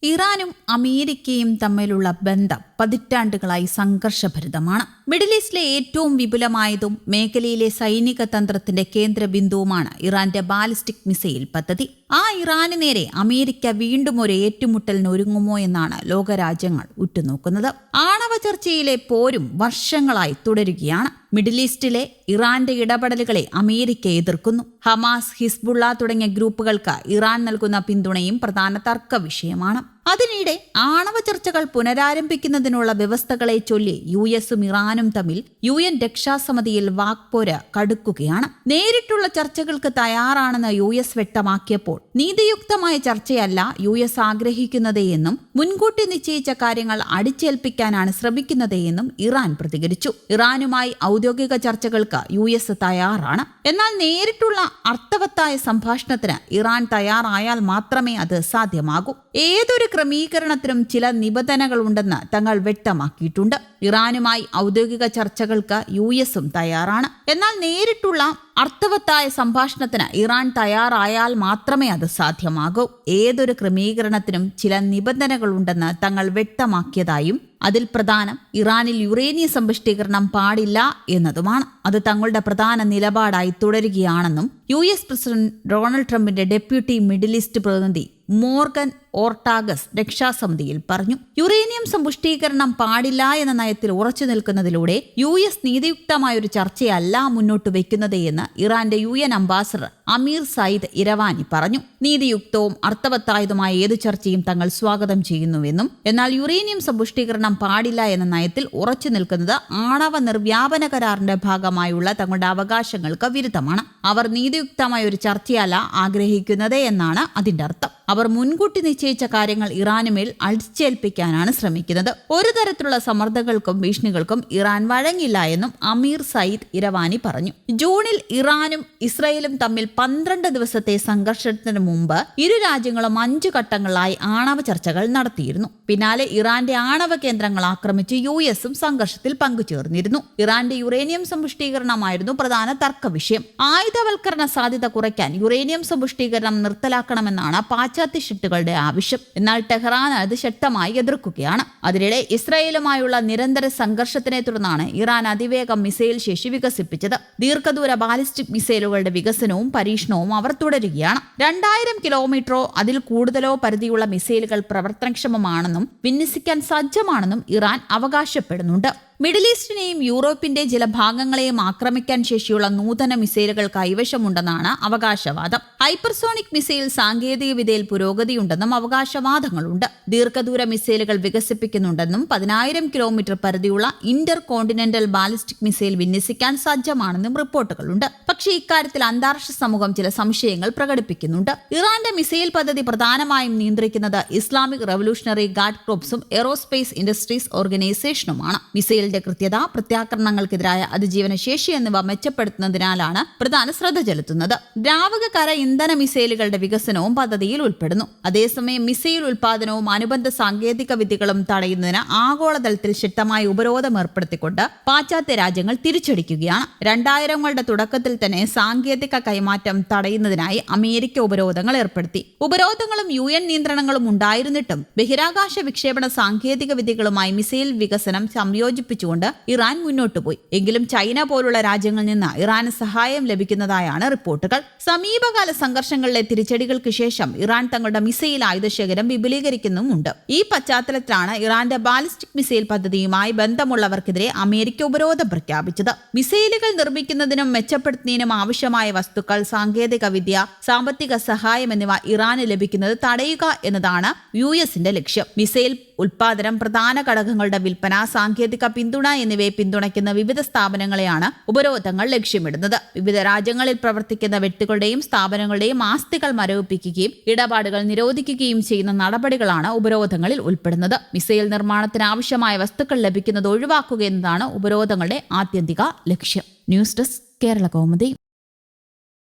ഇറാനും അമേരിക്കയും തമ്മിലുള്ള ബന്ധം പതിറ്റാണ്ടുകളായി സംഘർഷഭരിതമാണ്. മിഡിൽ ഈസ്റ്റിലെ ഏറ്റവും വിപുലമായതും മേഖലയിലെ സൈനിക തന്ത്രത്തിന്റെ കേന്ദ്രബിന്ദുവുമാണ് ഇറാന്റെ ബാലിസ്റ്റിക് മിസൈൽ പദ്ധതി. ആ ഇറാന് നേരെ അമേരിക്ക വീണ്ടും ഒരു ഏറ്റുമുട്ടലിന് ഒരുങ്ങുമോ എന്നാണ് ലോകരാജ്യങ്ങൾ ഉറ്റുനോക്കുന്നത്. ആണവ ചർച്ചയിലെ പോരും വർഷങ്ങളായി തുടരുകയാണ്. മിഡിൽ ഈസ്റ്റിലെ ഇറാന്റെ ഇടപെടലുകളെ അമേരിക്ക എതിർക്കുന്നു. ഹമാസ്, ഹിസ്ബുള്ള തുടങ്ങിയ ഗ്രൂപ്പുകൾക്ക് ഇറാൻ നൽകുന്ന പിന്തുണയും പ്രധാന തർക്ക വിഷയമാണ്. അതിനിടെ ആണവ ചർച്ചകൾ പുനരാരംഭിക്കുന്നതിനുള്ള വ്യവസ്ഥകളെ ചൊല്ലി യുഎസും ഇറാനും തമ്മിൽ UN രക്ഷാസമിതിയിൽ വാക്പോര് കടുക്കുകയാണ്. നേരിട്ടുള്ള ചർച്ചകൾക്ക് തയ്യാറാണെന്ന് US വ്യക്തമാക്കിയപ്പോൾ നീതിയുക്തമായ ചർച്ചയല്ല US ആഗ്രഹിക്കുന്നത് എന്നും മുൻകൂട്ടി നിശ്ചയിച്ച കാര്യങ്ങൾ അടിച്ചേൽപ്പിക്കാനാണ് ശ്രമിക്കുന്നത് എന്നും ഇറാൻ പ്രതികരിച്ചു. ഇറാനുമായി ഔദ്യോഗിക ചർച്ചകൾക്ക് US തയ്യാറാണ്. എന്നാൽ നേരിട്ടുള്ള അർത്ഥവത്തായ സംഭാഷണത്തിന് ഇറാൻ തയ്യാറായാൽ മാത്രമേ അത് സാധ്യമാകൂ. ഏതൊരു ക്രമീകരണത്തിനും ചില നിബന്ധനകളുണ്ടെന്ന് തങ്ങൾ വ്യക്തമാക്കിയിട്ടുണ്ട്. ഇറാനുമായി ഔദ്യോഗിക ചർച്ചകൾക്ക് USഉം തയ്യാറാണ്. എന്നാൽ നേരിട്ടുള്ള അർത്ഥവത്തായ സംഭാഷണത്തിന് ഇറാൻ തയ്യാറായാൽ മാത്രമേ അത് സാധ്യമാകൂ. ഏതൊരു ക്രമീകരണത്തിനും ചില നിബന്ധനകളുണ്ടെന്ന് തങ്ങൾ വ്യക്തമാക്കിയതായും അതിൽ പ്രധാനം ഇറാനിൽ യുറേനിയം സമ്പുഷ്ടീകരണം പാടില്ല എന്നതുമാണ്. അത് തങ്ങളുടെ പ്രധാന നിലപാടായി തുടരുകയാണെന്നും US പ്രസിഡന്റ് ഡൊണാൾഡ് ട്രംപിന്റെ ഡെപ്യൂട്ടി മിഡിൽ ഈസ്റ്റ് പ്രതിനിധി മോർഗൻ ഓർട്ടാഗസ് രക്ഷാസമിതിയിൽ പറഞ്ഞു. യുറേനിയം സമ്പുഷ്ടീകരണം പാടില്ല എന്ന നയത്തിൽ ഉറച്ചു നിൽക്കുന്നതിലൂടെ US നീതിയുക്തമായ ഒരു ചർച്ചയല്ല മുന്നോട്ട് വെക്കുന്നത് എന്ന് ഇറാന്റെ UN അംബാസഡർ അമീർ സയ്യിദ് ഇരവാനി പറഞ്ഞു. നീതിയുക്തവും അർത്ഥവത്തായതുമായ ഏതു ചർച്ചയും തങ്ങൾ സ്വാഗതം ചെയ്യുന്നുവെന്നും എന്നാൽ യുറേനിയം സമ്പുഷ്ടീകരണം പാടില്ല എന്ന നയത്തിൽ ഉറച്ചു നിൽക്കുന്നത് ആണവ നിർവ്യാപന കരാറിന്റെ ഭാഗമായുള്ള തങ്ങളുടെ അവകാശങ്ങൾക്ക് വിരുദ്ധമാണ്. അവർ നീതിയുക്തമായ ഒരു ചർച്ചയല്ല ആഗ്രഹിക്കുന്നത് എന്നാണ് അതിന്റെ അർത്ഥം. അവർ മുൻകൂട്ടി നിശ്ചയിച്ച കാര്യങ്ങൾ ഇറാനുമേൽ അടിച്ചേൽപ്പിക്കാനാണ് ശ്രമിക്കുന്നത്. ഒരു തരത്തിലുള്ള സമ്മർദ്ദങ്ങൾക്കും ഭീഷണികൾക്കും ഇറാൻ വഴങ്ങില്ല എന്നും അമീർ സയ്യിദ് ഇരവാനി പറഞ്ഞു. ജൂണിൽ ഇറാനും ഇസ്രയേലും തമ്മിൽ 12 ദിവസത്തെ സംഘർഷത്തിന് മുമ്പ് ഇരു രാജ്യങ്ങളും 5 ഘട്ടങ്ങളായി ആണവ ചർച്ചകൾ നടത്തിയിരുന്നു. പിന്നാലെ ഇറാന്റെ ആണവ കേന്ദ്രങ്ങൾ ആക്രമിച്ച് USഉം സംഘർഷത്തിൽ പങ്കുചേർന്നിരുന്നു. ഇറാന്റെ യുറേനിയം സമ്പുഷ്ടീകരണമായിരുന്നു പ്രധാന തർക്ക വിഷയം. ആയുധവൽക്കരണ സാധ്യത കുറയ്ക്കാൻ യുറേനിയം സമ്പുഷ്ടീകരണം നിർത്തലാക്കണമെന്നാണ് പാശ്ചാത്യ ശക്തികളുടെ ആവശ്യം. എന്നാൽ ടെഹ്റാൻ അത് ശക്തമായി എതിർക്കുകയാണ്. അതിനിടെ ഇസ്രായേലുമായുള്ള നിരന്തര സംഘർഷത്തിനെ തുടർന്നാണ് ഇറാൻ അതിവേഗം മിസൈൽ ശേഷി വികസിപ്പിച്ചത്. ദീർഘദൂര ബാലിസ്റ്റിക് മിസൈലുകളുടെ വികസനവും പരീക്ഷണവും അവർ തുടരുകയാണ്. 2000 കിലോമീറ്ററോ അതിൽ കൂടുതലോ പരിധിയുള്ള മിസൈലുകൾ പ്രവർത്തനക്ഷമമാണെന്നും വിന്യസിക്കാൻ സജ്ജമാണെന്നും ഇറാൻ അവകാശപ്പെടുന്നുണ്ട്. മിഡിൽ ഈസ്റ്റിനെയും യൂറോപ്പിന്റെ ചില ഭാഗങ്ങളെയും ആക്രമിക്കാൻ ശേഷിയുള്ള നൂതന മിസൈലുകൾ കൈവശമുണ്ടെന്നാണ് അവകാശവാദം. ഹൈപ്പർസോണിക് മിസൈൽ സാങ്കേതികവിദ്യയിൽ പുരോഗതിയുണ്ടെന്നും അവകാശവാദങ്ങളുണ്ട്. ദീർഘദൂര മിസൈലുകൾ വികസിപ്പിക്കുന്നുണ്ടെന്നും 10,000 കിലോമീറ്റർ പരിധിയുള്ള ഇന്റർ കോണ്ടിനെന്റൽ ബാലിസ്റ്റിക് മിസൈൽ വിന്യസിക്കാൻ സജ്ജമാണെന്നും റിപ്പോർട്ടുകളുണ്ട്. പക്ഷേ ഇക്കാര്യത്തിൽ അന്താരാഷ്ട്ര സമൂഹം ചില സംശയങ്ങൾ പ്രകടിപ്പിക്കുന്നുണ്ട്. ഇറാന്റെ മിസൈൽ പദ്ധതി പ്രധാനമായും നിയന്ത്രിക്കുന്നത് ഇസ്ലാമിക് റവല്യൂഷണറി ഗാർഡ് കോർപ്സും എയ്റോസ്പേസ് ഇൻഡസ്ട്രീസ് ഓർഗനൈസേഷനുമാണ്. മിസൈൽ കൃത്യത, പ്രത്യാക്രമണങ്ങൾക്കെതിരായ അതിജീവന ശേഷി എന്നിവ മെച്ചപ്പെടുത്തുന്നതിനാലാണ് പ്രധാന ശ്രദ്ധ ചെലുത്തുന്നത്. ദ്രാവക കര ഇന്ധന മിസൈലുകളുടെ വികസനവും പദ്ധതിയിൽ ഉൾപ്പെടുന്നു. അതേസമയം മിസൈൽ ഉൽപാദനവും അനുബന്ധ സാങ്കേതിക വിദ്യകളും തടയുന്നതിന് ആഗോളതലത്തിൽ ശക്തമായ ഉപരോധം ഏർപ്പെടുത്തിക്കൊണ്ട് പാശ്ചാത്യ രാജ്യങ്ങൾ തിരിച്ചടിക്കുകയാണ്. 2000കളുടെ തുടക്കത്തിൽ തന്നെ സാങ്കേതിക കൈമാറ്റം തടയുന്നതിനായി അമേരിക്ക ഉപരോധങ്ങൾ ഏർപ്പെടുത്തി. ഉപരോധങ്ങളും UN നിയന്ത്രണങ്ങളും ഉണ്ടായിരുന്നിട്ടും ബഹിരാകാശ വിക്ഷേപണ സാങ്കേതിക വിദ്യകളുമായി മിസൈൽ വികസനം സംയോജിപ്പിച്ചുകൊണ്ട് ഇറാൻ മുന്നോട്ട് പോയി. എങ്കിലും ചൈന പോലുള്ള രാജ്യങ്ങളിൽ നിന്ന് ഇറാന് സഹായം ലഭിക്കുന്നതായാണ് റിപ്പോർട്ടുകൾ. സമീപകാല സംഘർഷങ്ങളിലെ തിരിച്ചടികൾക്ക് ശേഷം ഇറാൻ തങ്ങളുടെ മിസൈൽ ആയുധശേഖരം വിപുലീകരിക്കുന്നുമുണ്ട്. ഈ പശ്ചാത്തലത്തിലാണ് ഇറാന്റെ ബാലിസ്റ്റിക് മിസൈൽ പദ്ധതിയുമായി ബന്ധമുള്ളവർക്കെതിരെ അമേരിക്ക ഉപരോധം പ്രഖ്യാപിച്ചത്. മിസൈലുകൾ നിർമ്മിക്കുന്നതിനും മെച്ചപ്പെടുത്തുന്നതിനും ആവശ്യമായ വസ്തുക്കൾ, സാങ്കേതിക വിദ്യ, സാമ്പത്തിക സഹായം എന്നിവ ഇറാന് ലഭിക്കുന്നത് തടയുക എന്നതാണ് USന്റെ ലക്ഷ്യം. മിസൈൽ ഉൽപാദനം, പ്രധാന ഘടകങ്ങളുടെ വിൽപ്പന, സാങ്കേതിക പിന്തുണ എന്നിവയെ പിന്തുണയ്ക്കുന്ന വിവിധ സ്ഥാപനങ്ങളെയാണ് ഉപരോധങ്ങൾ ലക്ഷ്യമിടുന്നത്. വിവിധ രാജ്യങ്ങളിൽ പ്രവർത്തിക്കുന്ന വ്യക്തികളുടെയും സ്ഥാപനങ്ങളുടെയും ആസ്തികൾ മരവിപ്പിക്കുകയും ഇടപാടുകൾ നിരോധിക്കുകയും ചെയ്യുന്ന നടപടികളാണ് ഉപരോധങ്ങളിൽ ഉൾപ്പെടുന്നത്. മിസൈൽ നിർമ്മാണത്തിന് ആവശ്യമായ വസ്തുക്കൾ ലഭിക്കുന്നത് ഒഴിവാക്കുക എന്നതാണ് ഉപരോധങ്ങളുടെ ആത്യന്തിക ലക്ഷ്യം. News desk, Kerala Kaumudi.